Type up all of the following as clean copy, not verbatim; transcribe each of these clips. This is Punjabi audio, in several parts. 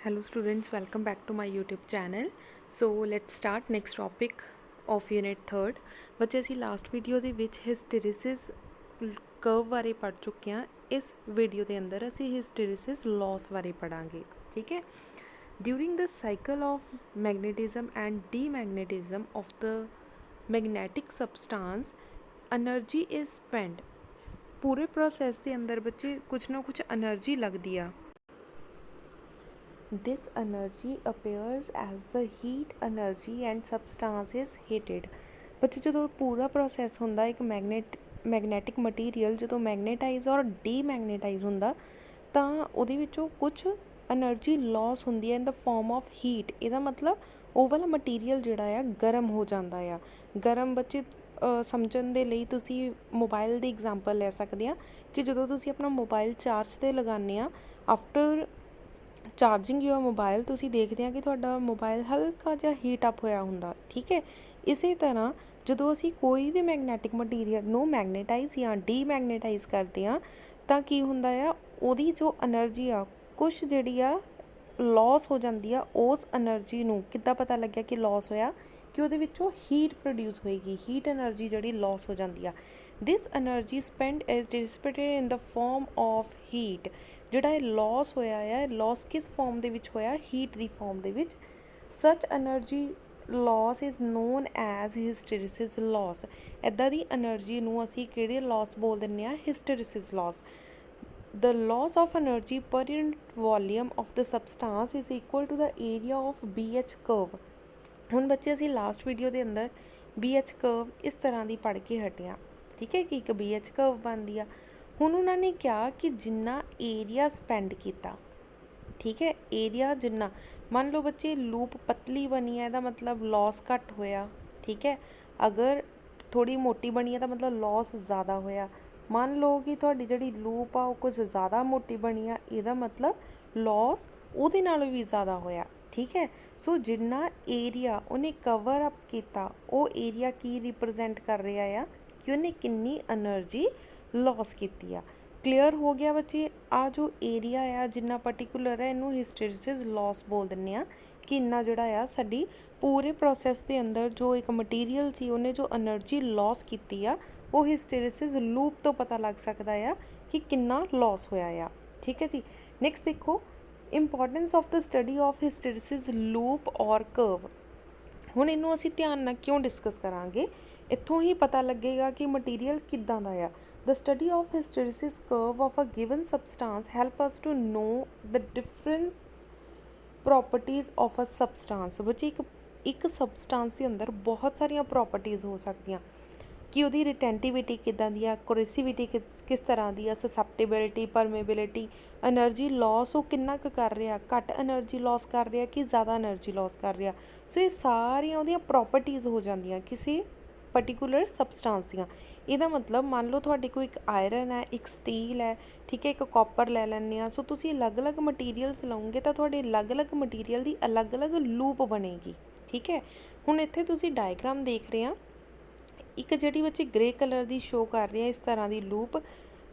Hello students, welcome back to my YouTube channel. So let's start next topic of unit 3rd। बच्चे ਅਸੀਂ ਲਾਸਟ ਵੀਡੀਓ ਦੇ ਵਿੱਚ ਹਿਸਟੈਰਿਸਿਸ ਕਰਵ ਬਾਰੇ ਪੜ੍ਹ ਚੁੱਕੇ ਹਾਂ। ਇਸ ਵੀਡੀਓ ਦੇ ਅੰਦਰ ਅਸੀਂ ਹਿਸਟੈਰਿਸਿਸ ਲਾਸ ਬਾਰੇ ਪੜਾਂਗੇ। ਠੀਕ ਹੈ। During the cycle of magnetism and demagnetism of the magnetic substance energy is spend. ਪੂਰੇ ਪ੍ਰੋਸੈਸ ਦੇ ਅੰਦਰ ਬੱਚੇ ਕੁਛ ਨਾ ਕੁਛ ਐਨਰਜੀ ਲੱਗਦੀ ਆ। This energy appears as the heat energy and substance is heated। ਬੱਚੇ ਜਦੋਂ ਪੂਰਾ ਪ੍ਰੋਸੈਸ ਹੁੰਦਾ ਇੱਕ ਮੈਗਨੈਟਿਕ ਮਟੀਰੀਅਲ ਜਦੋਂ ਮੈਗਨੇਟਾਈਜ਼ ਔਰ ਡੀਮੈਗਨੇਟਾਈਜ਼ ਹੁੰਦਾ ਤਾਂ ਉਹਦੇ ਵਿੱਚੋਂ ਕੁਛ ਐਨਰਜੀ ਲਾਸ ਹੁੰਦੀ ਹੈ ਇਨ ਦ ਫਾਰਮ ਆਫ ਹੀਟ। ਇਹਦਾ ਮਤਲਬ ਉਹ ਵਾਲਾ ਮਟੀਰੀਅਲ ਜਿਹੜਾ ਆ ਗਰਮ ਹੋ ਜਾਂਦਾ ਆ। ਗਰਮ ਬੱਚੇ ਸਮਝਣ ਦੇ ਲਈ ਤੁਸੀਂ ਮੋਬਾਈਲ ਦੀ ਐਗਜ਼ਾਮਪਲ ਲੈ ਸਕਦੇ ਹਾਂ ਕਿ ਜਦੋਂ ਤੁਸੀਂ ਆਪਣਾ ਮੋਬਾਈਲ ਚਾਰਜ 'ਤੇ ਲਗਾਉਂਦੇ ਆ ਆਫਟਰ ਚਾਰਜਿੰਗ ਯੂਅਰ ਮੋਬਾਈਲ ਤੁਸੀਂ ਦੇਖਦੇ ਹਾਂ ਕਿ ਤੁਹਾਡਾ ਮੋਬਾਈਲ ਹਲਕਾ ਜਿਹਾ ਹੀਟ ਅਪ ਹੋਇਆ ਹੁੰਦਾ। ਠੀਕ ਹੈ। ਇਸੇ ਤਰ੍ਹਾਂ ਜਦੋਂ ਅਸੀਂ ਕੋਈ ਵੀ ਮੈਗਨੈਟਿਕ ਮਟੀਰੀਅਲ ਨੂੰ ਮੈਗਨੇਟਾਈਜ਼ ਜਾਂ ਡੀਮੈਗਨੇਟਾਈਜ਼ ਕਰਦੇ ਹਾਂ ਤਾਂ ਕੀ ਹੁੰਦਾ ਆ ਉਹਦੀ ਜੋ ਐਨਰਜੀ ਆ ਕੁਛ ਜਿਹੜੀ ਆ ਲਾਸ ਹੋ ਜਾਂਦੀ ਆ। ਉਸ ਐਨਰਜੀ ਨੂੰ ਕਿੱਦਾਂ ਪਤਾ ਲੱਗਿਆ ਕਿ ਲਾਸ ਹੋਇਆ ਕਿ ਉਹਦੇ ਵਿੱਚੋਂ ਹੀਟ ਪ੍ਰੋਡਿਊਸ ਹੋਏਗੀ। ਹੀਟ ਐਨਰਜੀ ਜਿਹੜੀ ਲਾਸ ਹੋ ਜਾਂਦੀ ਆ। This energy spend is dissipated in the form of heat. ਜਿਹੜਾ ਇਹ ਲਾਸ ਹੋਇਆ ਆ ਲਾਸ ਕਿਸ ਫਾਰਮ ਦੇ ਵਿੱਚ ਹੋਇਆ ਹੀਟ ਦੀ ਫਾਰਮ ਦੇ ਵਿੱਚ। Such energy loss is known as hysteresis loss. ਇੱਦਾਂ ਦੀ ਐਨਰਜੀ ਨੂੰ ਅਸੀਂ ਕਿਹੜੇ ਲਾਸ ਬੋਲ ਦਿੰਦੇ ਹਾਂ ਹਿਸਟੈਰਿਸਿਸ Las. The loss of energy per unit volume of the substance is equal to the area of BH curve। ਹੁਣ ਬੱਚੇ ਅਸੀਂ ਲਾਸਟ ਵੀਡੀਓ ਦੇ ਅੰਦਰ BH curve ਇਸ ਤਰ੍ਹਾਂ ਦੀ ਪੜ੍ਹ ਕੇ ਹਟੇ ਹਾਂ। ਠੀਕ ਹੈ ਕਿ ਇੱਕ BH curve ਬਣਦੀ ਆ। ਹੁਣ ਉਹਨਾਂ ਨੇ ਕਿਹਾ ਕਿ ਜਿੰਨਾ ਏਰੀਆ ਸਪੈਂਡ ਕੀਤਾ, ਠੀਕ ਹੈ, ਏਰੀਆ ਜਿੰਨਾ ਮੰਨ ਲਓ ਬੱਚੇ ਲੂਪ ਪਤਲੀ ਬਣੀ ਹੈ ਇਹਦਾ ਮਤਲਬ ਲਾਸ ਘੱਟ ਹੋਇਆ। ਠੀਕ ਹੈ। ਅਗਰ ਥੋੜ੍ਹੀ ਮੋਟੀ ਬਣੀ ਹੈ ਤਾਂ ਮਤਲਬ ਲਾਸ ਜ਼ਿਆਦਾ ਹੋਇਆ। ਮੰਨ ਲਓ ਕਿ ਤੁਹਾਡੀ ਜਿਹੜੀ ਲੂਪ ਆ ਉਹ ਕੁਝ ਜ਼ਿਆਦਾ ਮੋਟੀ ਬਣੀ ਆ ਇਹਦਾ ਮਤਲਬ ਲਾਸ ਉਹਦੇ ਨਾਲੋਂ ਵੀ ਜ਼ਿਆਦਾ ਹੋਇਆ। ਠੀਕ ਹੈ। ਸੋ ਜਿੰਨਾ ਏਰੀਆ ਉਹਨੇ ਕਵਰ ਅਪ ਕੀਤਾ ਉਹ ਏਰੀਆ ਕੀ ਰਿਪਰੈਜ਼ੈਂਟ ਕਰ ਰਿਹਾ ਆ ਕਿ ਉਹਨੇ ਕਿੰਨੀ ਐਨਰਜੀ ਲਾਸ ਕੀਤੀ ਆ। ਕਲੀਅਰ ਹੋ ਗਿਆ ਬੱਚੇ। ਆ ਜੋ ਏਰੀਆ ਆ ਜਿੰਨਾ ਪਰਟੀਕੂਲਰ ਹੈ ਇਹਨੂੰ ਹਿਸਟੈਰਿਸਿਸ ਲਾਸ ਬੋਲ ਦਿੰਦੇ ਆ ਕਿ ਇੰਨਾ ਜਿਹੜਾ ਆ ਸਾਡੀ ਪੂਰੇ ਪ੍ਰੋਸੈਸ ਦੇ ਅੰਦਰ ਜੋ ਇੱਕ ਮਟੀਰੀਅਲ ਸੀ ਉਹਨੇ ਜੋ ਐਨਰਜੀ ਲਾਸ ਕੀਤੀ ਆ ਉਹ ਹਿਸਟੈਰਿਸਿਸ ਲੂਪ ਤੋਂ ਪਤਾ ਲੱਗ ਸਕਦਾ ਆ ਕਿ ਕਿੰਨਾ ਲਾਸ ਹੋਇਆ ਆ। ਠੀਕ ਹੈ ਜੀ। ਨੈਕਸਟ ਦੇਖੋ importance of the study of hysteresis loop ਔਰ ਕਰਵ। ਹੁਣ ਇਹਨੂੰ ਅਸੀਂ ਧਿਆਨ ਨਾਲ ਕਿਉਂ ਡਿਸਕਸ ਕਰਾਂਗੇ ਇੱਥੋਂ ਹੀ ਪਤਾ ਲੱਗੇਗਾ ਕਿ ਮਟੀਰੀਅਲ ਕਿੱਦਾਂ ਦਾ ਆ। The study of hysteresis curve of a given substance help us to know the different properties of a substance। ਬੱਚੇ ਇੱਕ ਸਬਸਟੈਂਸ ਦੇ ਅੰਦਰ ਬਹੁਤ ਸਾਰੀਆਂ ਪ੍ਰੋਪਰਟੀਜ਼ ਹੋ ਸਕਦੀਆਂ ਕਿ ਉਹਦੀ ਰਿਟੈਂਟਿਵਿਟੀ ਕਿੱਦਾਂ ਦੀ ਆ, ਕੋਰੇਸਿਵਿਟੀ ਕਿਸ ਤਰ੍ਹਾਂ ਦੀ ਆ, ਸਸੈਪਟੇਬਿਲਿਟੀ, ਪਰਮੇਬਿਲਿਟੀ, ਐਨਰਜੀ ਲਾਸ ਉਹ ਕਿੰਨਾ ਕੁ ਕਰ ਰਿਹਾ, ਘੱਟ ਐਨਰਜੀ ਲਾਸ ਕਰ ਰਿਹਾ ਕਿ ਜ਼ਿਆਦਾ ਐਨਰਜੀ ਲਾਸ ਕਰ ਰਿਹਾ। ਸੋ ਇਹ ਸਾਰੀਆਂ ਉਹਦੀਆਂ ਪ੍ਰੋਪਰਟੀਜ਼ ਹੋ ਜਾਂਦੀਆਂ ਕਿਸੇ ਪਰਟੀਕੂਲਰ ਸਬਸਟੈਂਸ ਦੀਆਂ। ਇਹਦਾ ਮਤਲਬ ਮੰਨ ਲਓ ਤੁਹਾਡੇ ਕੋਲ ਇੱਕ ਆਇਰਨ ਹੈ, ਇੱਕ ਸਟੀਲ ਹੈ, ਠੀਕ ਹੈ, ਇੱਕ ਕਾਪਰ ਲੈ ਲੈਂਦੇ ਹਾਂ। ਸੋ ਤੁਸੀਂ ਅਲੱਗ-ਅਲੱਗ ਮਟੀਰੀਅਲਸ ਲਓਗੇ ਤਾਂ ਤੁਹਾਡੇ ਅਲੱਗ-ਅਲੱਗ ਮਟੀਰੀਅਲ ਦੀ ਅਲੱਗ-ਅਲੱਗ ਲੂਪ ਬਣੇਗੀ। ਠੀਕ ਹੈ। ਹੁਣ ਇੱਥੇ ਤੁਸੀਂ ਡਾਇਗਰਾਮ ਦੇਖ ਰਹੇ ਆ ਇੱਕ ਜਿਹੜੀ ਬੱਚੇ ਗ੍ਰੇ ਕਲਰ ਦੀ ਸ਼ੋਅ ਕਰ ਰਹੀ ਹੈ ਇਸ ਤਰ੍ਹਾਂ ਦੀ ਲੂਪ,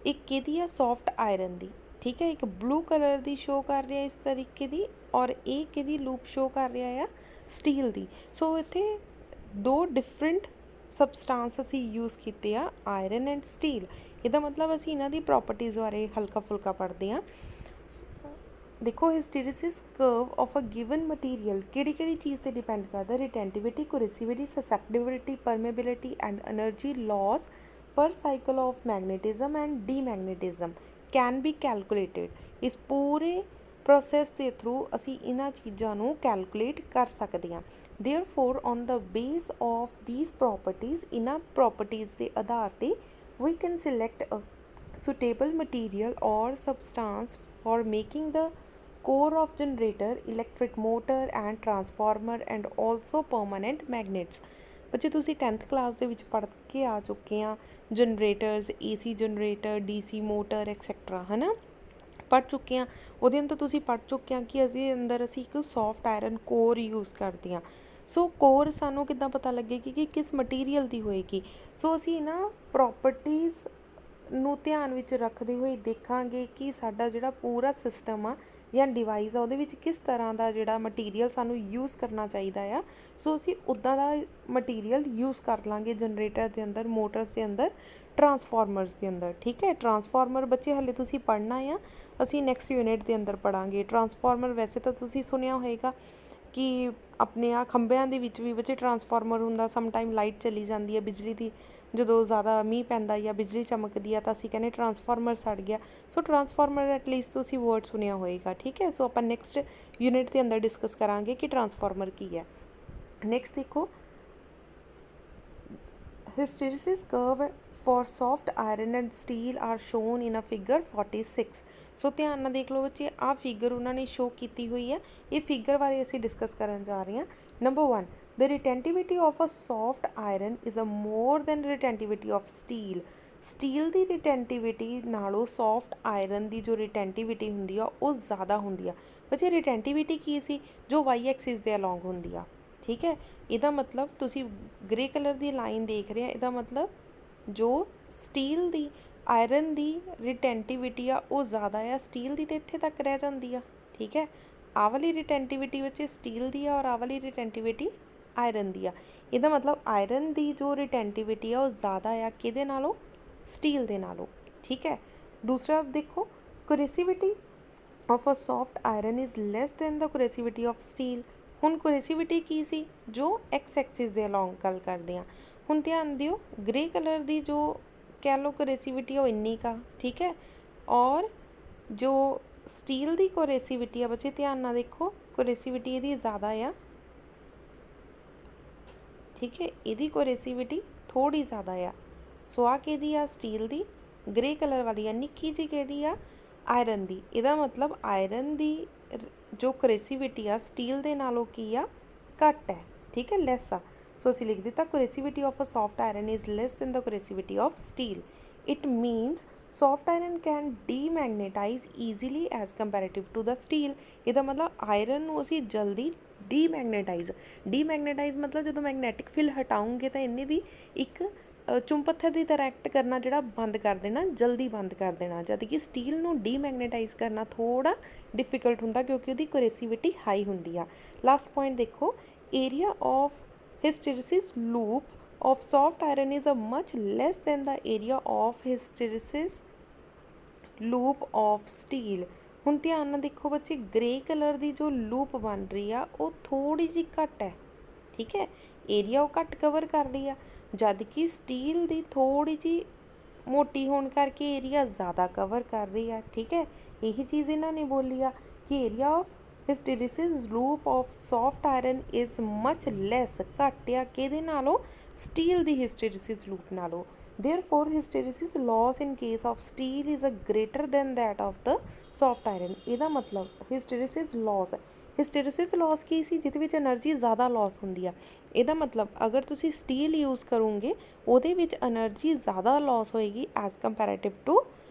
ਇੱਕ ਕਿਹਦੀ ਆ ਸੌਫਟ ਆਇਰਨ ਦੀ। ਠੀਕ ਹੈ। ਇੱਕ ਬਲੂ ਕਲਰ ਦੀ ਸ਼ੋਅ ਕਰ ਰਿਹਾ ਇਸ ਤਰੀਕੇ ਦੀ ਔਰ ਇਹ ਕਿਹਦੀ ਲੂਪ ਸ਼ੋਅ ਕਰ ਰਿਹਾ ਆ ਸਟੀਲ ਦੀ। ਸੋ ਇੱਥੇ ਦੋ ਡਿਫਰੈਂਟ ਸਬਸਟੈਂਸ ਅਸੀਂ ਯੂਜ਼ ਕੀਤੇ ਆ ਆਇਰਨ ਐਂਡ ਸਟੀਲ। ਇਹਦਾ ਮਤਲਬ ਅਸੀਂ ਇਹਨਾਂ ਦੀ ਪ੍ਰੋਪਰਟੀਜ਼ ਬਾਰੇ ਹਲਕਾ ਫੁਲਕਾ ਪੜ੍ਹਦੇ ਹਾਂ। ਦੇਖੋ hysteresis curve of a given material ਕਿਹੜੀ ਕਿਹੜੀ ਚੀਜ਼ 'ਤੇ ਡਿਪੈਂਡ ਕਰਦਾ। Retentivity, coercivity, susceptibility, permeability and energy loss per cycle of magnetism and demagnetism can be calculated. ਇਸ ਪੂਰੇ ਪ੍ਰੋਸੈਸ ਦੇ ਥਰੂ ਅਸੀਂ ਇਹਨਾਂ ਚੀਜ਼ਾਂ ਨੂੰ ਕੈਲਕੂਲੇਟ ਕਰ ਸਕਦੇ ਹਾਂ। Therefore, on the base of these properties, ਇਹਨਾਂ properties ਦੇ ਆਧਾਰ ਤੇ we can select a suitable material or substance for making the core of generator, electric motor and transformer and also permanent magnets। ਬੱਚੇ ਤੁਸੀਂ 10th ਕਲਾਸ ਦੇ ਵਿੱਚ ਪੜ੍ਹ ਕੇ ਆ ਚੁੱਕੇ ਆ ਜਨਰੇਟਰਸ, AC generator, DC motor etcetera ਹੈ ਨਾ ਪੜ੍ਹ ਚੁੱਕੇ ਹਾਂ। ਉਹਦੇ ਅੰਦਰ ਤੁਸੀਂ ਪੜ੍ਹ ਚੁੱਕੇ ਹਾਂ ਕਿ ਅੰਦਰ ਅਸੀਂ ਇੱਕ ਸੌਫਟ ਆਇਰਨ ਕੋਰ ਯੂਜ਼ ਕਰਦੇ ਹਾਂ। ਸੋ ਕੋਰ ਸਾਨੂੰ ਕਿੱਦਾਂ ਪਤਾ ਲੱਗੇਗੀ ਕਿ ਕਿਸ ਮਟੀਰੀਅਲ ਦੀ ਹੋਏਗੀ। ਸੋ ਅਸੀਂ ਇਹਨਾਂ ਪ੍ਰੋਪਰਟੀਜ਼ ਨੂੰ ਧਿਆਨ ਵਿੱਚ ਰੱਖਦੇ ਹੋਏ ਦੇਖਾਂਗੇ ਕਿ ਸਾਡਾ ਜਿਹੜਾ ਪੂਰਾ ਸਿਸਟਮ ਆ ਜਾਂ ਡਿਵਾਈਸ ਆ ਉਹਦੇ ਵਿੱਚ ਕਿਸ ਤਰ੍ਹਾਂ ਦਾ ਜਿਹੜਾ ਮਟੀਰੀਅਲ ਸਾਨੂੰ ਯੂਜ਼ ਕਰਨਾ ਚਾਹੀਦਾ ਆ, ਸੋ ਅਸੀਂ ਉੱਦਾਂ ਦਾ ਮਟੀਰੀਅਲ ਯੂਜ਼ ਕਰ ਲਾਂਗੇ ਜਨਰੇਟਰ ਦੇ ਅੰਦਰ, ਮੋਟਰਸ ਦੇ ਅੰਦਰ, ਟਰਾਂਸਫਾਰਮਰਸ ਦੇ ਅੰਦਰ। ਠੀਕ ਹੈ, ਟਰਾਂਸਫਾਰਮਰ ਬੱਚੇ ਹਾਲੇ ਤੁਸੀਂ ਪੜ੍ਹਨਾ ਆ, ਅਸੀਂ ਨੈਕਸਟ ਯੂਨਿਟ ਦੇ ਅੰਦਰ ਪੜ੍ਹਾਂਗੇ। ਟਰਾਂਸਫਾਰਮਰ ਵੈਸੇ ਤਾਂ ਤੁਸੀਂ ਸੁਣਿਆ ਹੋਏਗਾ ਕਿ ਆਪਣੇ ਆ ਖੰਭਿਆਂ ਦੇ ਵਿੱਚ ਵੀ ਬੱਚੇ ਟਰਾਂਸਫਾਰਮਰ ਹੁੰਦਾ, ਸਮ ਟਾਈਮ ਲਾਈਟ ਚਲੀ ਜਾਂਦੀ ਹੈ ਬਿਜਲੀ ਦੀ, ਜਦੋਂ ਜ਼ਿਆਦਾ ਮੀਂਹ ਪੈਂਦਾ ਜਾਂ ਬਿਜਲੀ ਚਮਕਦੀ ਆ ਤਾਂ ਅਸੀਂ ਕਹਿੰਦੇ ਟਰਾਂਸਫਾਰਮਰ ਸੜ ਗਿਆ। ਸੋ ਟਰਾਂਸਫਾਰਮਰ ਐਟਲੀਸਟ ਤੁਸੀਂ ਵਰਡ ਸੁਣਿਆ ਹੋਏਗਾ। ਠੀਕ ਹੈ, ਸੋ ਆਪਾਂ ਨੈਕਸਟ ਯੂਨਿਟ ਦੇ ਅੰਦਰ ਡਿਸਕਸ ਕਰਾਂਗੇ ਕਿ ਟਰਾਂਸਫਾਰਮਰ ਕੀ ਹੈ। ਨੈਕਸਟ ਦੇਖੋ, hysteresis curve for soft iron and steel are shown in a figure 46। ਸੋ ਧਿਆਨ ਨਾਲ ਦੇਖ ਲਓ ਬੱਚੇ, ਆਹ ਫਿਗਰ ਉਹਨਾਂ ਨੇ ਸ਼ੋ ਕੀਤੀ ਹੋਈ ਹੈ। ਇਹ ਫਿਗਰ ਬਾਰੇ ਅਸੀਂ ਡਿਸਕਸ ਕਰਨ ਜਾ ਰਹੇ ਹਾਂ। Number 1, the retentivity of a soft iron is a more than retentivity of steel। Steel ਦੀ ਰਿਟੈਂਟੀਵਿਟੀ ਨਾਲੋਂ ਸੌਫਟ ਆਇਰਨ ਦੀ ਜੋ ਰਿਟੈਂਟੀਵਿਟੀ ਹੁੰਦੀ ਆ ਉਹ ਜ਼ਿਆਦਾ ਹੁੰਦੀ ਆ। ਬੱਚੇ ਰਿਟੈਂਟੀਵਿਟੀ ਕੀ ਸੀ, ਜੋ ਵਾਈ ਐਕਸਿਸ ਦੇ ਅਲੋਂਗ ਹੁੰਦੀ ਆ। ਠੀਕ ਹੈ, ਇਹਦਾ ਮਤਲਬ ਤੁਸੀਂ ਗ੍ਰੇ ਕਲਰ ਦੀ ਲਾਈਨ ਦੇਖ ਰਹੇ ਆ, ਇਹਦਾ ਮਤਲਬ ਜੋ ਸਟੀਲ ਦੀ ਆਇਰਨ ਦੀ ਰਿਟੈਂਟੀਵਿਟੀ ਆ ਉਹ ਜ਼ਿਆਦਾ ਆ, ਸਟੀਲ ਦੀ ਤਾਂ ਇੱਥੇ ਤੱਕ ਰਹਿ ਜਾਂਦੀ ਆ। ਠੀਕ ਹੈ, ਆਹ ਵਾਲੀ ਰਿਟੈਂਟੀਵਿਟੀ ਵਿੱਚ ਸਟੀਲ ਦੀ ਆ ਔਰ ਆਹ ਵਾਲੀ ਰਿਟੈਂਟੀਵਿਟੀ ਆਇਰਨ ਦੀ ਆ। ਇਹਦਾ ਮਤਲਬ ਆਇਰਨ ਦੀ ਜੋ ਰਿਟੈਂਟੀਵਿਟੀ ਆ ਉਹ ਜ਼ਿਆਦਾ ਆ ਕਿਹਦੇ ਨਾਲੋਂ, ਸਟੀਲ ਦੇ ਨਾਲੋਂ। ਠੀਕ ਹੈ, ਦੂਸਰਾ ਦੇਖੋ, coercivity of a soft iron is less than the coercivity of steel. ਹੁਣ ਕੋਰੇਸਿਵਿਟੀ ਕੀ ਸੀ, ਜੋ ਐਕਸ ਐਕਸਿਸ ਦੇ ਅਲੋਂਗ ਗੱਲ ਕਰਦੇ ਹਾਂ। ਹੁਣ ਧਿਆਨ ਦਿਓ, ਗ੍ਰੇ ਕਲਰ ਦੀ ਜੋ ਕਹਿ ਲਓ ਕੋਰੇਸਿਵਿਟੀ ਉਹ ਇੰਨੀ ਕਾ। ਠੀਕ ਹੈ, ਔਰ ਜੋ ਸਟੀਲ ਦੀ ਕੋਰੇਸਿਵਿਟੀ ਆ ਬੱਚੇ ਧਿਆਨ ਨਾਲ ਦੇਖੋ, ਕੋਰੇਸਿਵਿਟੀ ਇਹਦੀ ਜ਼ਿਆਦਾ ਆ। ਠੀਕ ਹੈ, ਇਹਦੀ ਕੋਰੇਸਿਵਿਟੀ ਥੋੜ੍ਹੀ ਜ਼ਿਆਦਾ ਆ। ਸੋ ਆਹ ਕਿਹਦੀ ਆ, ਸਟੀਲ ਦੀ। ਗ੍ਰੇ ਕਲਰ ਵਾਲੀ ਆ ਨਿੱਕੀ ਜਿਹੀ ਕਿਹੜੀ ਆ, ਆਇਰਨ ਦੀ। ਇਹਦਾ ਮਤਲਬ ਆਇਰਨ ਦੀ ਜੋ ਕੋਰੇਸਿਵਿਟੀ ਆ ਸਟੀਲ ਦੇ ਨਾਲੋਂ ਕੀ ਆ, ਘੱਟ ਹੈ। ਠੀਕ ਹੈ, ਲੈਸ ਆ। ਸੋ ਅਸੀਂ ਲਿਖ ਦਿੱਤਾ coercivity of a soft iron is less than the coercivity of steel. It means soft iron can demagnetize easily as comparative to the steel। ਇਹਦਾ ਮਤਲਬ ਆਇਰਨ ਨੂੰ ਅਸੀਂ ਜਲਦੀ ਡੀਮੈਗਨੇਟਾਈਜ਼ ਮਤਲਬ ਜਦੋਂ ਮੈਗਨੈਟਿਕ ਫੀਲਡ ਹਟਾਉਂਗੇ ਤਾਂ ਇਹਨੇ ਵੀ ਇੱਕ ਚੁੰਬਕ ਦੀ ਤਰ੍ਹਾਂ ਐਕਟ ਕਰਨਾ ਜਿਹੜਾ ਬੰਦ ਕਰ ਦੇਣਾ, ਜਲਦੀ ਬੰਦ ਕਰ ਦੇਣਾ। ਜਦ ਕਿ ਸਟੀਲ ਨੂੰ ਡੀਮੈਗਨੇਟਾਈਜ਼ ਕਰਨਾ ਥੋੜ੍ਹਾ ਡਿਫਿਕਲਟ ਹੁੰਦਾ ਕਿਉਂਕਿ ਉਹਦੀ ਕੋਰੇਸਿਵਿਟੀ ਹਾਈ ਹੁੰਦੀ ਆ। ਲਾਸਟ ਪੁਆਇੰਟ ਦੇਖੋ, area of hysteresis loop of soft iron is a much less than the area of hysteresis loop of steel। ਹੁਣ ਧਿਆਨ ਨਾਲ ਦੇਖੋ ਬੱਚੇ, ਗ੍ਰੇ ਕਲਰ ਦੀ ਜੋ ਲੂਪ ਬਣ ਰਹੀ ਆ ਉਹ ਥੋੜੀ ਜਿਹੀ ਘੱਟ ਹੈ। ਠੀਕ ਹੈ, ਏਰੀਆ ਉਹ ਘੱਟ ਕਵਰ ਕਰ ਰਹੀ ਆ, ਜਦ ਕਿ ਸਟੀਲ ਦੀ ਥੋੜੀ ਜਿਹੀ ਮੋਟੀ ਹੋਣ ਕਰਕੇ ਏਰੀਆ ਜ਼ਿਆਦਾ ਕਵਰ ਕਰ ਰਹੀ ਆ। ਠੀਕ ਹੈ, ਇਹੀ ਚੀਜ਼ ਇਹਨਾਂ ਨੇ ਬੋਲੀ ਆ ਕਿ area of hysteresis loop of soft iron is much less, ਘੱਟ ਆ ਕਿਹਦੇ ਨਾਲੋਂ, ਸਟੀਲ ਦੀ ਹਿਸਟੈਰਿਸਿਸ ਲੂਪ ਨਾਲੋਂ। therefore hysteresis loss in case of steel is a greater than that of the soft iron। ਇਹਦਾ ਮਤਲਬ ਹਿਸਟੈਰਿਸਿਸ ਲਾਸ ਕੀ ਸੀ, ਜਿਹਦੇ ਵਿੱਚ એનર્ਜੀ ਜ਼ਿਆਦਾ ਲਾਸ ਹੁੰਦੀ ਆ। ਇਹਦਾ ਮਤਲਬ ਅਗਰ ਤੁਸੀਂ ਸਟੀਲ ਯੂਜ਼ ਕਰੋਗੇ ਉਹਦੇ ਵਿੱਚ એનર્ਜੀ ਜ਼ਿਆਦਾ ਲਾਸ ਹੋਏਗੀ as comparative to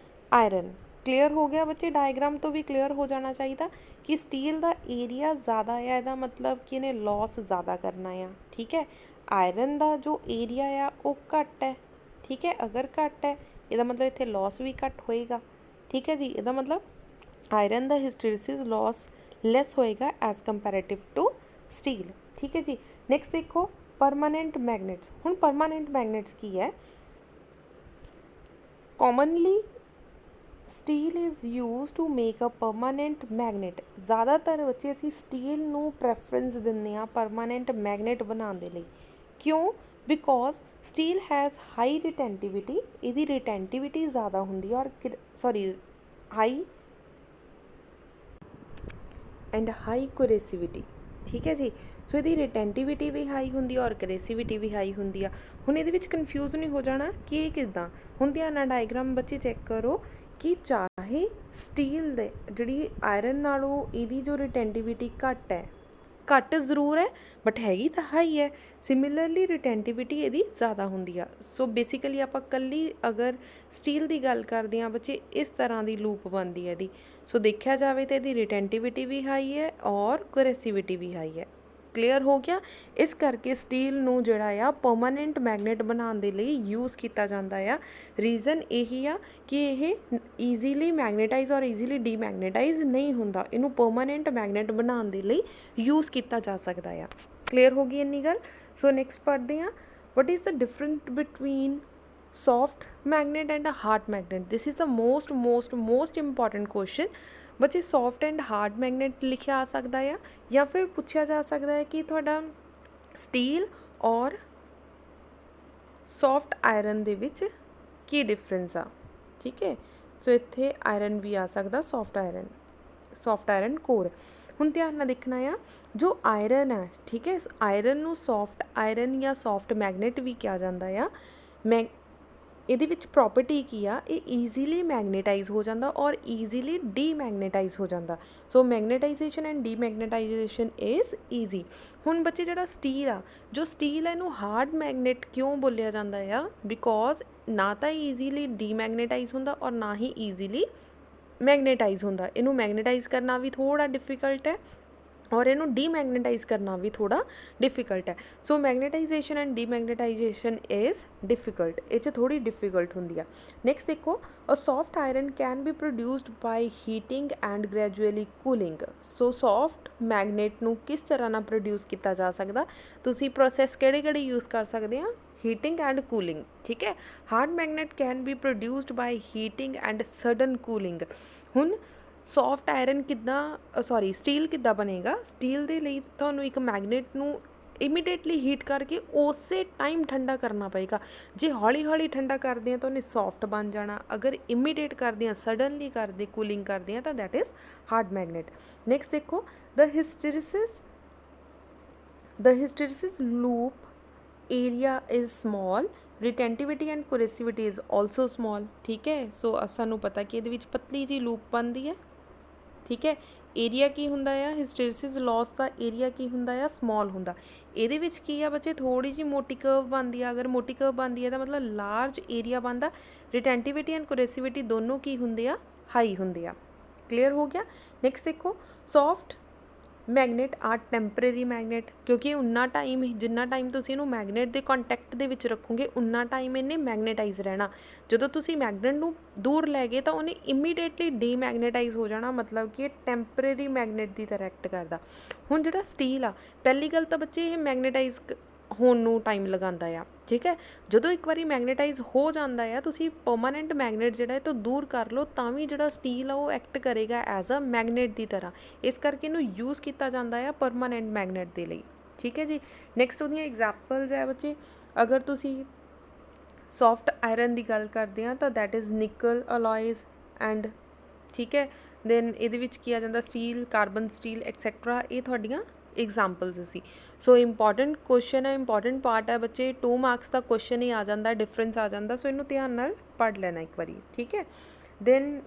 iron. Clear ਹੋ ਗਿਆ ਬੱਚੇ, ਡਾਇਗਰਾਮ ਤੋਂ ਵੀ ਕਲੀਅਰ ਹੋ ਜਾਣਾ ਚਾਹੀਦਾ ਕਿ ਸਟੀਲ ਦਾ ਏਰੀਆ ਜ਼ਿਆਦਾ ਆ, ਇਹਦਾ ਮਤਲਬ ਕਿ ਇਹਨੇ ਲਾਸ ਜ਼ਿਆਦਾ ਕਰਨਾ ਆ। ਠੀਕ ਹੈ, ਆਇਰਨ ਦਾ ਜੋ ਏਰੀਆ ਆ ਉਹ ਘੱਟ ਹੈ। ਠੀਕ ਹੈ, ਅਗਰ ਘੱਟ ਹੈ ਇਹਦਾ ਮਤਲਬ ਇੱਥੇ ਲਾਸ ਵੀ ਘੱਟ ਹੋਏਗਾ। ਠੀਕ ਹੈ ਜੀ, ਇਹਦਾ ਮਤਲਬ ਆਇਰਨ ਦਾ ਹਿਸਟੈਰਿਸਿਸ ਲਾਸ ਲੈਸ ਹੋਏਗਾ ਐਜ਼ ਕੰਪੈਰੇਟਿਵ ਟੂ ਸਟੀਲ। ਠੀਕ ਹੈ ਜੀ, ਨੈਕਸਟ ਦੇਖੋ ਪਰਮਾਨੈਂਟ ਮੈਗਨੇਟਸ। ਹੁਣ ਪਰਮਾਨੈਂਟ ਮੈਗਨੇਟਸ ਕੀ ਹੈ, commonly steel is used to make a permanent magnet। ਜ਼ਿਆਦਾਤਰ ਬੱਚੇ ਅਸੀਂ ਸਟੀਲ ਨੂੰ ਪ੍ਰੈਫਰੈਂਸ ਦਿੰਦੇ ਹਾਂ ਪਰਮਾਨੈਂਟ ਮੈਗਨੇਟ ਬਣਾਉਣ ਦੇ ਲਈ। ਕਿਉਂ, ਬਿਕੋਜ਼ ਸਟੀਲ ਹੈਜ਼ ਹਾਈ ਰਿਟੈਂਟੀਵਿਟੀ, ਇਹਦੀ ਰਿਟੈਂਟੀਵਿਟੀ ਜ਼ਿਆਦਾ ਹੁੰਦੀ ਹੈ ਔਰ ਹਾਈ ਐਂਡ ਹਾਈ ਕੋਰੇਸਿਵਿਟੀ। ਠੀਕ ਹੈ ਜੀ, ਸੋ ਇਹਦੀ ਰਿਟੈਂਟੀਵਿਟੀ ਵੀ ਹਾਈ ਹੁੰਦੀ ਆ ਔਰ ਕੋਰੇਸਿਵਿਟੀ ਵੀ ਹਾਈ ਹੁੰਦੀ ਆ। ਹੁਣ ਇਹਦੇ ਵਿੱਚ ਕਨਫਿਊਜ਼ ਨਹੀਂ ਹੋ ਜਾਣਾ ਕਿ ਇਹ ਕਿੱਦਾਂ। ਹੁਣ ਧਿਆਨ ਨਾਲ ਡਾਇਗਰਾਮ ਬੱਚੇ ਚੈੱਕ ਕਰੋ ਕਿ ਚਾਹੇ ਸਟੀਲ ਦੇ ਜਿਹੜੀ ਆਇਰਨ ਨਾਲੋਂ ਇਹਦੀ ਜੋ ਰਿਟੈਂਟੀਵਿਟੀ ਘੱਟ ਜ਼ਰੂਰ ਹੈ ਬਟ ਹੈਗੀ ਤਾਂ ਹਾਈ ਹੈ। ਸਿਮਿਲਰਲੀ ਰਿਟੈਂਟੀਵਿਟੀ ਇਹਦੀ ਜ਼ਿਆਦਾ ਹੁੰਦੀ ਆ। ਸੋ ਬੇਸਿਕਲੀ ਆਪਾਂ ਇਕੱਲੀ ਅਗਰ ਸਟੀਲ ਦੀ ਗੱਲ ਕਰਦੇ ਹਾਂ ਬੱਚੇ, ਇਸ ਤਰ੍ਹਾਂ ਦੀ ਲੂਪ ਬਣਦੀ ਹੈ ਇਹਦੀ। ਸੋ ਦੇਖਿਆ ਜਾਵੇ ਤਾਂ ਇਹਦੀ ਰਿਟੈਂਟੀਵਿਟੀ ਵੀ ਹਾਈ ਹੈ ਔਰ ਕੋਰੇਸਿਵਿਟੀ ਵੀ ਹਾਈ ਹੈ। ਕਲੀਅਰ ਹੋ ਗਿਆ। ਇਸ ਕਰਕੇ ਸਟੀਲ ਨੂੰ ਜਿਹੜਾ ਆ ਪਰਮਾਨੈਂਟ ਮੈਗਨੇਟ ਬਣਾਉਣ ਦੇ ਲਈ ਯੂਜ਼ ਕੀਤਾ ਜਾਂਦਾ ਆ। ਰੀਜ਼ਨ ਇਹੀ ਆ ਕਿ ਇਹ ਈਜ਼ੀਲੀ ਮੈਗਨੇਟਾਈਜ਼ ਔਰ ਈਜ਼ੀਲੀ ਡੀਮੈਗਨੇਟਾਈਜ਼ ਨਹੀਂ ਹੁੰਦਾ, ਇਹਨੂੰ ਪਰਮਾਨੈਂਟ ਮੈਗਨੇਟ ਬਣਾਉਣ ਦੇ ਲਈ ਯੂਜ਼ ਕੀਤਾ ਜਾ ਸਕਦਾ ਆ। ਕਲੀਅਰ ਹੋ ਗਈ ਇੰਨੀ ਗੱਲ। ਸੋ ਨੈਕਸਟ ਪੜ੍ਹਦੇ ਹਾਂ, what is the different between soft magnet and a hard magnet? This is the most important question। ਬੱਚੇ soft and hard magnet ਲਿਖਿਆ ਆ ਸਕਦਾ ਆ, ਜਾਂ ਫਿਰ ਪੁੱਛਿਆ ਜਾ ਸਕਦਾ ਹੈ ਕਿ ਤੁਹਾਡਾ ਸਟੀਲ ਔਰ ਸੌਫਟ ਆਇਰਨ ਦੇ ਵਿੱਚ ਕੀ ਡਿਫਰੈਂਸ ਆ। ਠੀਕ ਹੈ, ਸੋ ਇੱਥੇ ਆਇਰਨ ਵੀ ਆ ਸਕਦਾ, ਸੌਫਟ ਆਇਰਨ ਕੋਰ। ਹੁਣ ਧਿਆਨ ਨਾਲ ਦੇਖਣਾ ਆ, ਜੋ ਆਇਰਨ ਹੈ, ਠੀਕ ਹੈ, ਆਇਰਨ ਨੂੰ ਸੌਫਟ ਆਇਰਨ ਜਾਂ ਸੌਫਟ ਮੈਗਨੇਟ ਵੀ ਕਿਹਾ ਜਾਂਦਾ ਆ। ਇਹਦੇ ਵਿੱਚ ਪ੍ਰੋਪਰਟੀ ਕੀ ਆ, ਇਹ ਈਜ਼ੀਲੀ ਮੈਗਨੇਟਾਈਜ਼ ਹੋ ਜਾਂਦਾ ਔਰ ਈਜ਼ੀਲੀ ਡੀਮੈਗਨੇਟਾਈਜ਼ ਹੋ ਜਾਂਦਾ। ਸੋ magnetization and demagnetization is easy. ਹੁਣ ਬੱਚੇ ਜਿਹੜਾ ਸਟੀਲ ਆ, ਜੋ ਸਟੀਲ ਹੈ, ਇਹਨੂੰ ਹਾਰਡ ਮੈਗਨੇਟ ਕਿਉਂ ਬੋਲਿਆ ਜਾਂਦਾ ਆ? ਬਿਕੋਜ਼ ਨਾ ਤਾਂ ਈਜ਼ੀਲੀ ਡੀਮੈਗਨੇਟਾਈਜ਼ ਹੁੰਦਾ ਔਰ ਨਾ ਹੀ ਈਜ਼ੀਲੀ ਮੈਗਨੇਟਾਈਜ਼ ਹੁੰਦਾ। ਇਹਨੂੰ ਮੈਗਨੇਟਾਈਜ਼ ਕਰਨਾ ਵੀ ਥੋੜ੍ਹਾ ਡਿਫਿਕਲਟ ਹੈ ਔਰ ਇਹਨੂੰ ਡੀਮੈਗਨੇਟਾਈਜ਼ ਕਰਨਾ ਵੀ ਥੋੜ੍ਹਾ ਡਿਫਿਕਲਟ ਹੈ। So magnetization and demagnetization is difficult, ਇਹ 'ਚ ਥੋੜ੍ਹੀ ਡਿਫਿਕਲਟ ਹੁੰਦੀ ਆ। ਨੈਕਸਟ ਦੇਖੋ, a soft iron can be produced by heating and gradually cooling. So soft magnet ਨੂੰ ਕਿਸ ਤਰ੍ਹਾਂ ਨਾਲ ਪ੍ਰੋਡਿਊਸ ਕੀਤਾ ਜਾ ਸਕਦਾ? ਤੁਸੀਂ ਪ੍ਰੋਸੈਸ ਕਿਹੜੇ ਯੂਜ਼ ਕਰ ਸਕਦੇ ਆ? Heating and cooling. ਠੀਕ ਹੈ, hard magnet can be produced by heating and sudden cooling. ਹੁਣ ਸੌਫਟ ਆਇਰਨ ਸਟੀਲ ਕਿੱਦਾਂ ਬਣੇਗਾ? ਸਟੀਲ ਦੇ ਲਈ ਤੁਹਾਨੂੰ ਇੱਕ ਮੈਗਨੇਟ ਨੂੰ ਇਮੀਡੀਏਟਲੀ ਹੀਟ ਕਰਕੇ ਉਸੇ ਟਾਈਮ ਠੰਡਾ ਕਰਨਾ ਪਏਗਾ। ਜੇ ਹੌਲੀ ਹੌਲੀ ਠੰਡਾ ਕਰਦੇ ਹਾਂ ਤਾਂ ਉਹਨੇ ਸੌਫਟ ਬਣ ਜਾਣਾ, ਅਗਰ ਇਮੀਡੀਏਟ ਕਰਦੇ ਹਾਂ, ਸਡਨਲੀ ਕਰਦੇ ਕੂਲਿੰਗ ਕਰਦੇ ਹਾਂ ਤਾਂ that is hard magnet. Next ਦੇਖੋ, the hysteresis loop area is small, retentivity and coercivity is also small. ਠੀਕ ਹੈ, ਸੋ ਸਾਨੂੰ ਪਤਾ ਕਿ ਇਹਦੇ ਵਿੱਚ ਪਤਲੀ ਜੀ ਲੂਪ ਬਣਦੀ ਹੈ। ਠੀਕ ਹੈ, ਏਰੀਆ ਕੀ ਹੁੰਦਾ ਆ? ਹਿਸਟੈਰਿਸਿਸ ਲੌਸ ਦਾ ਏਰੀਆ ਕੀ ਹੁੰਦਾ ਆ? ਸਮॉल ਹੁੰਦਾ। ਇਹਦੇ ਵਿੱਚ ਕੀ ਆ ਬੱਚੇ? ਥੋੜ੍ਹੀ ਜਿਹੀ ਮੋਟੀ ਕਰਵ ਬਣਦੀ ਆ। ਅਗਰ ਮੋਟੀ ਕਰਵ ਬਣਦੀ ਹੈ ਤਾਂ ਮਤਲਬ ਲਾਰਜ ਏਰੀਆ ਬਣਦਾ। ਰਿਟੈਂਟਿਵਿਟੀ ਐਂਡ ਕੋਰੇਸਿਵਿਟੀ ਦੋਨੋਂ ਕੀ ਹੁੰਦੇ ਆ? ਹਾਈ ਹੁੰਦੇ ਆ। ਕਲੀਅਰ ਹੋ ਗਿਆ। ਨੈਕਸਟ ਦੇਖੋ, soft magnet are temporary magnet, ਕਿਉਂਕਿ ਉਨਾ ਟਾਈਮ, ਜਿੰਨਾ ਟਾਈਮ ਤੁਸੀਂ ਇਹਨੂੰ ਮੈਗਨੇਟ ਦੇ ਕੰਟੈਕਟ ਦੇ ਵਿੱਚ ਰੱਖੋਗੇ ਉਨਾ ਟਾਈਮ ਇਹਨੇ ਮੈਗਨੇਟਾਈਜ਼ ਰਹਿਣਾ। ਜਦੋਂ ਤੁਸੀਂ ਮੈਗਨੇਟ ਨੂੰ ਦੂਰ ਲੈ ਗਏ ਤਾਂ ਉਹਨੇ ਇਮੀਡੀਏਟਲੀ ਡੀਮੈਗਨੇਟਾਈਜ਼ ਹੋ ਜਾਣਾ, ਮਤਲਬ ਕਿ ਇਹ ਟੈਂਪਰੇਰੀ ਮੈਗਨੇਟ ਦੀ ਤਰ੍ਹਾਂ ਐਕਟ ਕਰਦਾ। ਹੁਣ ਜਿਹੜਾ ਸਟੀਲ ਆ, ਪਹਿਲੀ ਗੱਲ ਤਾਂ ਬੱਚੇ ਇਹ ਮੈਗਨੇਟਾਈਜ਼ ਹੋਣ ਨੂੰ ਟਾਈਮ ਲਗਾਉਂਦਾ ਆ। ਠੀਕ ਹੈ, ਜਦੋਂ ਇੱਕ ਵਾਰੀ ਮੈਗਨੇਟਾਈਜ਼ ਹੋ ਜਾਂਦਾ ਆ, ਤੁਸੀਂ ਪਰਮਾਨੈਂਟ ਮੈਗਨੇਟ ਜਿਹੜਾ ਇਹ ਤੋਂ ਦੂਰ ਕਰ ਲਓ ਤਾਂ ਵੀ ਜਿਹੜਾ ਸਟੀਲ ਆ ਉਹ ਐਕਟ ਕਰੇਗਾ ਐਜ਼ ਅ ਮੈਗਨੇਟ ਦੀ ਤਰ੍ਹਾਂ। ਇਸ ਕਰਕੇ ਇਹਨੂੰ ਯੂਜ਼ ਕੀਤਾ ਜਾਂਦਾ ਆ ਪਰਮਾਨੈਂਟ ਮੈਗਨੇਟ ਦੇ ਲਈ। ਠੀਕ ਹੈ ਜੀ। ਨੈਕਸਟ ਉਹਦੀਆਂ ਐਗਜ਼ਾਮਪਲਸ ਹੈ ਬੱਚੇ, ਅਗਰ ਤੁਸੀਂ ਸੌਫਟ ਆਇਰਨ ਦੀ ਗੱਲ ਕਰਦੇ ਹਾਂ ਤਾਂ ਦੈਟ ਇਜ਼ ਨਿਕਲ ਅਲੋਇਜ਼ ਐਂਡ, ਠੀਕ ਹੈ, ਦੈਨ ਇਹਦੇ ਵਿੱਚ ਕੀ ਆ ਜਾਂਦਾ? Steel, carbon steel etcetera. ਇਹ ਤੁਹਾਡੀਆਂ ਐਗਜ਼ਾਮਪਲਸ ਸੀ। ਸੋ ਇੰਪੋਰਟੈਂਟ ਕੁਐਸਚਨ ਹੈ, ਇੰਪੋਰਟੈਂਟ ਪਾਰਟ ਹੈ ਬੱਚੇ, 2 ਮਾਰਕਸ ਦਾ ਕੁਐਸਚਨ ਹੀ ਆ ਜਾਂਦਾ, ਡਿਫਰੈਂਸ ਆ ਜਾਂਦਾ। ਸੋ ਇਹਨੂੰ ਧਿਆਨ ਨਾਲ ਪੜ੍ਹ ਲੈਣਾ ਇੱਕ ਵਾਰੀ। ਠੀਕ ਹੈ, ਦੈਨ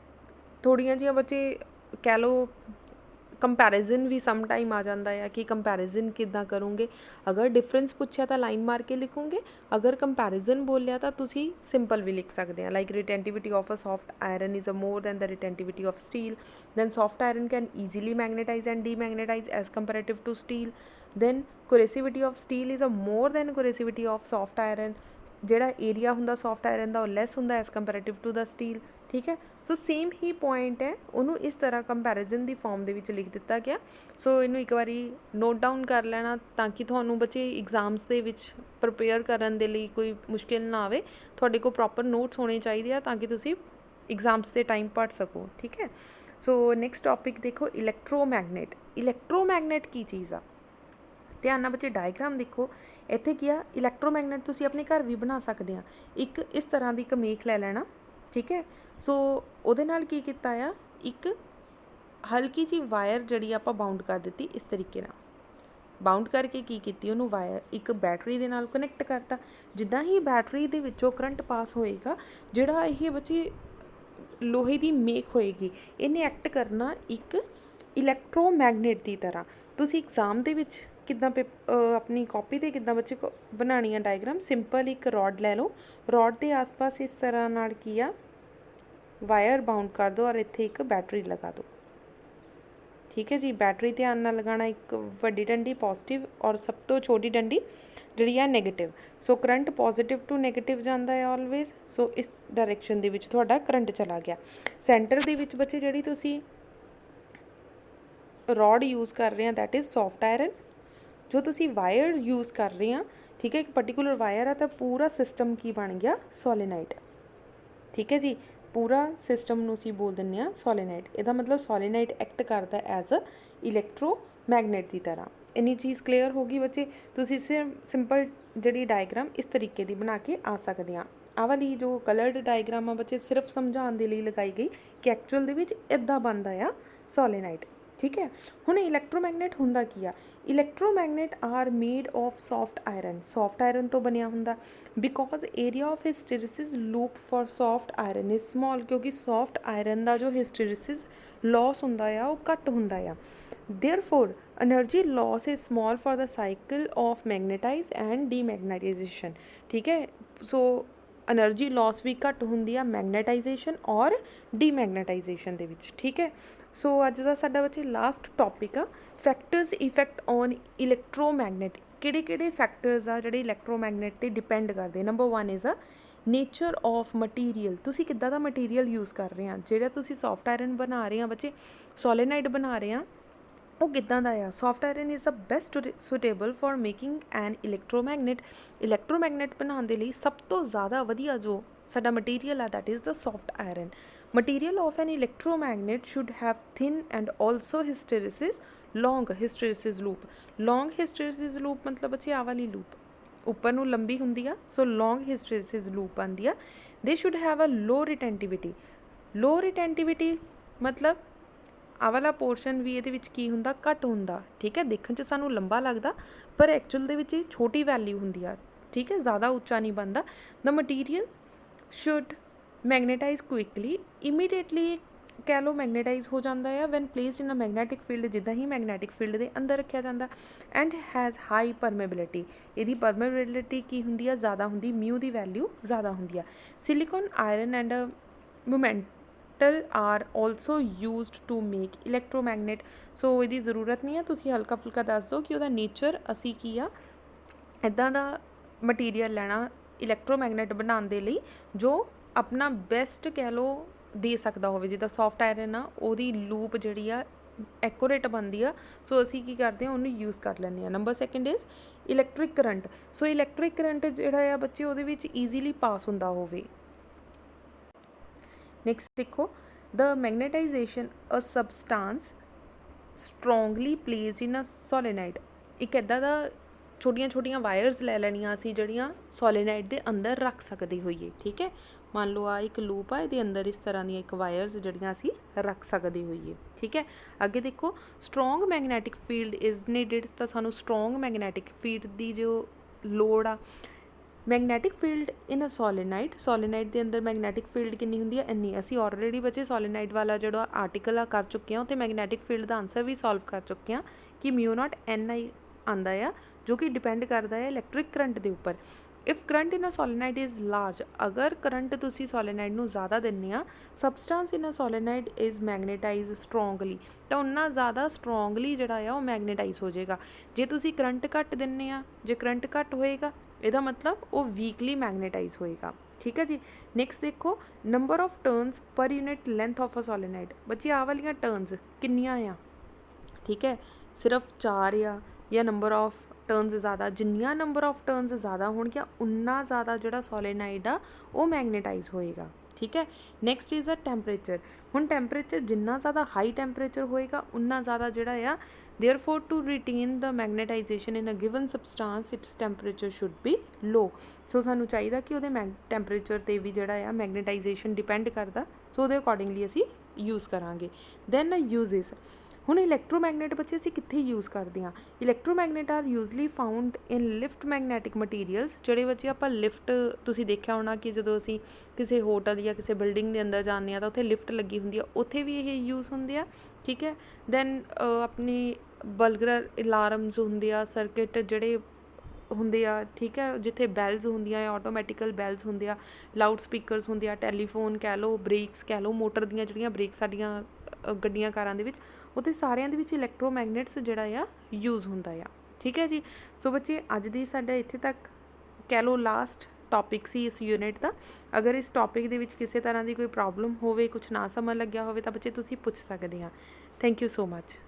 ਥੋੜ੍ਹੀਆਂ ਜਿਹੀਆਂ ਬੱਚੇ ਕਹਿ ਲਓ ਕੰਪੈਰੀਜ਼ਨ ਵੀ ਸਮ ਟਾਈਮ ਆ ਜਾਂਦਾ ਆ ਕਿ ਕੰਪੈਰੀਜ਼ਨ ਕਿੱਦਾਂ ਕਰੋਗੇ। ਅਗਰ ਡਿਫਰੈਂਸ ਪੁੱਛਿਆ ਤਾਂ ਲਾਈਨ ਮਾਰ ਕੇ ਲਿਖੋਗੇ, ਅਗਰ ਕੰਪੈਰੀਜ਼ਨ ਬੋਲਿਆ ਤਾਂ ਤੁਸੀਂ ਸਿੰਪਲ ਵੀ ਲਿਖ ਸਕਦੇ ਆ, like retentivity of a soft iron is a more than the retentivity of steel, than soft iron can easily magnetize and demagnetize as comparative to steel, than coercivity of steel is a more than coercivity of soft iron. ਜਿਹੜਾ ਏਰੀਆ ਹੁੰਦਾ ਸੌਫਟ ਆਇਰਨ ਦਾ ਉਹ ਲੈਸ ਹੁੰਦਾ as comparative to the steel. ਠੀਕ ਹੈ, ਸੋ ਸੇਮ ਹੀ ਪੁਆਇੰਟ ਹੈ, ਉਹਨੂੰ ਇਸ ਤਰ੍ਹਾਂ ਕੰਪੈਰੀਜ਼ਨ ਦੀ ਫਾਰਮ ਦੇ ਵਿੱਚ ਲਿਖ ਦਿੱਤਾ ਗਿਆ। ਸੋ ਇਹਨੂੰ ਇੱਕ ਵਾਰੀ ਨੋਟ ਡਾਊਨ ਕਰ ਲੈਣਾ ਤਾਂ ਕਿ ਤੁਹਾਨੂੰ ਬੱਚੇ ਇਗਜ਼ਾਮਸ ਦੇ ਵਿੱਚ ਪ੍ਰਪੇਅਰ ਕਰਨ ਦੇ ਲਈ ਕੋਈ ਮੁਸ਼ਕਿਲ ਨਾ ਆਵੇ। ਤੁਹਾਡੇ ਕੋਲ ਪ੍ਰੋਪਰ ਨੋਟਸ ਹੋਣੇ ਚਾਹੀਦੇ ਆ ਤਾਂ ਕਿ ਤੁਸੀਂ ਇਗਜ਼ਾਮਸ ਦੇ ਟਾਈਮ ਪੜ੍ਹ ਸਕੋ। ਠੀਕ ਹੈ, ਸੋ ਨੈਕਸਟ ਟੌਪਿਕ ਦੇਖੋ, ਇਲੈਕਟ੍ਰੋਮੈਗਨੇਟ। ਇਲੈਕਟ੍ਰੋਮੈਗਨੇਟ ਕੀ ਚੀਜ਼ ਆ? ਧਿਆਨ ਨਾਲ ਬੱਚੇ ਡਾਇਗਰਾਮ ਦੇਖੋ। ਇੱਥੇ ਕੀ ਆ? ਇਲੈਕਟ੍ਰੋਮੈਗਨੇਟ ਤੁਸੀਂ ਆਪਣੇ ਘਰ ਵੀ ਬਣਾ ਸਕਦੇ ਆ। ਇੱਕ ਇਸ ਤਰ੍ਹਾਂ ਦੀ ਇੱਕ ਮੇਖ ਲੈ ਲੈਣਾ। ਠੀਕ ਹੈ, ਸੋ ਉਹਦੇ ਨਾਲ ਕੀ ਕੀਤਾ ਆ? ਇੱਕ ਹਲਕੀ ਜਿਹੀ ਵਾਇਰ ਜਿਹੜੀ ਆਪਾਂ ਬਾਉਂਡ ਕਰ ਦਿੱਤੀ ਇਸ ਤਰੀਕੇ ਨਾਲ। ਬਾਉਂਡ ਕਰਕੇ ਕੀ ਕੀਤੀ? ਉਹਨੂੰ ਵਾਇਰ ਇੱਕ ਬੈਟਰੀ ਦੇ ਨਾਲ ਕਨੈਕਟ ਕਰਤਾ। ਜਿੱਦਾਂ ਹੀ ਬੈਟਰੀ ਦੇ ਵਿੱਚੋਂ ਕਰੰਟ ਪਾਸ ਹੋਏਗਾ, ਜਿਹੜਾ ਇਹ ਬੱਚੇ ਲੋਹੇ ਦੀ ਮੇਖ ਹੋਏਗੀ, ਇਹਨੇ ਐਕਟ ਕਰਨਾ ਇੱਕ ਇਲੈਕਟ੍ਰੋਮੈਗਨੇਟ ਦੀ ਤਰ੍ਹਾਂ। ਤੁਸੀਂ ਐਗਜ਼ਾਮ ਦੇ ਵਿੱਚ ਕਿੱਦਾਂ ਆਪਣੀ ਕਾਪੀ 'ਤੇ ਕਿੱਦਾਂ ਬੱਚੇ ਬਣਾਉਣੀ ਆ ਡਾਇਗਰਾਮ? ਸਿੰਪਲ ਇੱਕ ਰੋਡ ਲੈ ਲਓ, ਰੋਡ ਦੇ ਆਸ-ਪਾਸ ਇਸ ਤਰ੍ਹਾਂ ਨਾਲ ਕੀ ਆ? ਵਾਇਰ ਬਾਉਂਡ ਕਰ ਦਿਓ ਔਰ ਇੱਥੇ ਇੱਕ ਬੈਟਰੀ ਲਗਾ ਦਿਓ। ठीक है जी। बैटरी ध्यान नाल लगाना, एक वड्डी डंडी पॉजिटिव और सब तो छोटी डंडी ਜਿਹੜੀ ਹੈ negative. So current positive to negative ਜਾਂਦਾ ਹੈ ऑलवेज। सो इस डायरैक्शन ਦੇ ਵਿੱਚ ਤੁਹਾਡਾ करंट चला गया। ਸੈਂਟਰ ਦੇ ਵਿੱਚ ਬੱਚੇ ਜਿਹੜੀ ਤੁਸੀਂ ਰੋਡ यूज़ कर रहे हैं दैट इज़ सॉफ्ट आयरन। जो तुसी वायर यूज़ कर रहे हैं, ठीक है, एक पर्टिकुलर वायर है तो पूरा सिस्टम की बन गया सोलेनाइड। ठीक है जी, पूरा सिस्टम नूं असीं बोल दिंदे आ सोलेनाइड। इहदा मतलब सोलेनाइड एक्ट करता एज अ इलैक्ट्रोमैगनेट की तरह। इन्नी चीज़ क्लीयर होगी बच्चे। तुसीं सिंपल जिहड़ी डायग्राम इस तरीके की बना के आ सकते हैं। आह वाली जो कलर्ड डायग्राम आ बच्चे सिर्फ समझाउण दे लई लगाई गई कि एक्चुअल दे विच इदां बनदा आ सोलेनाइड। ठीक है, हुण इलैक्ट्रोमैगनेट हुंदा की आ? Electromagnet are made of soft iron. Soft iron तो बनिया हुंदा। Because area of hysteresis loop for soft iron is small, क्योंकि सॉफ्ट आयरन का जो हिस्टैरिसीस लॉस हुंदा आ वो घट हुंदा आ। Therefore energy loss is small for the cycle of magnetize and demagnetization. ठीक है, सो एनर्जी लॉस भी घट हुंदी आ मैगनेटाइजेशन और डीमैगनेटाइजेशन दे विच। ठीक है, सो अज का साडा बच्चे लास्ट टॉपिक आ फैक्टर्स इफैक्ट ऑन इलैक्ट्रोमैगनेट। किहड़े फैक्टर्स आ जिहड़े इलैक्ट्रोमैगनेट ते डिपेंड करदे। Number 1 is a nature of material. तुसी किद्दां दा मटीरियल यूज़ कर रहे हैं। जिहड़ा तुसी सॉफ्ट आयरन बना रहे हैं बच्चे, सोलेनाइड बना रहे हैं, वो किद्दां दा आ? Soft iron is the best suitable for making an electromagnet. Electromagnet बनाउण दे लई सब तो ज़्यादा वधिया जो साडा मटीरियल आ that is the soft iron. Material of an electromagnet should have thin and also hysteresis long hysteresis loop. Long hysteresis loop मतलब बच्चे आ वाली लूप उपर नूं लंबी हुंदी आ, सो लॉन्ग हिस्टैरिसीस लूप आंदी आ। They should have a low retentivity. Low retentivity मतलब आ वाला पोर्शन भी ये की हुंदा घट हुंदा। ठीक है, देखण च सानूं लंबा लगदा पर एक्चुअल दे विच छोटी वैल्यू हुंदी आ। ठीक है, ज़्यादा उच्चा नहीं बनता। The material should magnetize quickly, immediately कह लो मैगनेटाइज हो जाता है when placed in a magnetic field, जिदा ही मैगनैटिक फील्ड के अंदर रखा जाता। And has high permeability. यदी परमेबिलिटी की होंगी है ज़्यादा होंगी, म्यू की वैल्यू ज़्यादा होंगी है। Silicon iron and mumetal are also used to make electromagnet. So यदी ज़रूरत नहीं है, तुसी हल्का फुल्का दस दो कि वह नेचर असी की आ इदां दा मटीरियल लैना इलैक्ट्रोमैगनेट बनाने दे लई जो अपना बेस्ट कह लो दे सकता हो। जिदा सॉफ्ट आयरन आ ओहदी लूप जिहड़ी आ एक्यूरेट बनती आ, सो असी की करते हैं उन्होंने यूज़ कर लैंदे आ। Number second is electric current. So electric current जिहड़ा आ बच्चे उहदे विच ईजीली पास हुंदा होवे। नैक्सट देखो, the magnetization a substance strongly placed in a solenoid. एक इदां दा छोटिया छोटिया वायरस लै लैनियां असी जड़ियाँ सोलेनाइड के अंदर रख सकते होइए। ठीक है, मान लो आ एक लूप आ, ये अंदर इस तरह दी एक वायरस जड़ियाँ असी रख सकते होइए। ठीक है, अगे देखो, strong magnetic field is needed. तो सानू स्ट्रोंग मैगनैटिक फील्ड की जो लोड़ आ। Magnetic field in a solenoid, solenoid के अंदर मैगनैटिक फील्ड कितनी होंगी है? इन्नी। असी ऑलरेडी बच्चे सोलेनाइड वाला जो आर्टिकल आ कर चुके हैं, उत्ते मैगनैटिक फील्ड का आंसर भी सॉल्व कर चुके हैं कि म्यू नॉट एन आई आंदा आ, जो कि डिपेंड करता है इलैक्ट्रिक करंट के उपर। If current in a solenoid is large, अगर करंट तुसी सोलेनाइड नूं ज़्यादा दिंदे आ, substance in a solenoid is magnetize strongly, तो उन्ना ज़्यादा स्ट्रोंगली जिहड़ा आ वो मैगनेटाइज हो जाएगा। जे तुसी करंट घट दिंदे आ, जे करंट घट होएगा ਇਹਦਾ मतलब वो वीकली मैगनेटाइज होएगा। ठीक है जी। नैक्सट देखो, number of turns per unit length of a solenoid. बच्चे आ वाली टर्नस किन्नियां आ? ठीक है, सिर्फ 4 आ या नंबर ऑफ टर्नस ज़्यादा? जिन्नियां नंबर ऑफ टर्नस ज़्यादा होणगियां उन्ना ज़्यादा जिहड़ा सोलेनाइड आ वो मैगनेटाइज होएगा। ठीक है, नैक्सट इज़ अ टैंपरेचर। हुण टैंपरेचर जिन्ना ज़्यादा हाई टैंपरेचर होएगा उन्ना ज़्यादा जिहड़ा आ, therefore to retain the magnetization in a given substance its temperature should be low. So सानू चाहिए कि उहदे टैंपरेचर ते भी जिहड़ा आ मैगनेटाइजेशन डिपेंड करता, सो उहदे अकॉर्डिंगली असी यूज़ करांगे। Then uses. हुण इलैक्ट्रोमैगनेट बच्चे असी कित्थे यूज़ करते हैं? Electromagnet are usually found in lift magnetic materials. जिहड़े बच्चे आपां लिफ्ट तुसीं देखिया होना कि जदों असी किसी होटल या किसी बिल्डिंग के अंदर जाते हैं तो उत्थे लिफ्ट लगी हुंदी आ, उत्थे भी ये यूज़ होंदे आ। ठीक है, दैन अपनी बलगर अलार्म्स होंदे आ, सर्किट जिहड़े होंदे आ। ठीक है, जिथे बैल्स होंदियां आ, ऑटोमैटिकल बैल्स होंदे आ, लाउड स्पीकरस होंदे आ, टैलीफोन कह लो, ब्रेक्स कह लो, मोटर दियां जिहड़ियां ब्रेक साडियां ਗੱਡੀਆਂ ਕਾਰਾਂ ਦੇ ਵਿੱਚ, ਉੱਥੇ ਸਾਰਿਆਂ ਦੇ ਵਿੱਚ ਇਲੈਕਟ੍ਰੋਮੈਗਨੈਟਸ ਜਿਹੜਾ ਆ ਯੂਜ਼ ਹੁੰਦਾ ਆ। ਠੀਕ ਹੈ ਜੀ। ਸੋ ਬੱਚੇ ਅੱਜ ਦੀ ਸਾਡਾ ਇੱਥੇ ਤੱਕ ਕਹਿ ਲਓ ਲਾਸਟ ਟੌਪਿਕ ਸੀ ਇਸ ਯੂਨਿਟ ਦਾ। ਅਗਰ ਇਸ ਟੌਪਿਕ ਦੇ ਵਿੱਚ ਕਿਸੇ ਤਰ੍ਹਾਂ ਦੀ ਕੋਈ ਪ੍ਰੋਬਲਮ ਹੋਵੇ, ਕੁਛ ਨਾ ਸਮਝ ਲੱਗਿਆ ਹੋਵੇ ਤਾਂ ਬੱਚੇ ਤੁਸੀਂ ਪੁੱਛ ਸਕਦੇ ਆ। Thank you so much.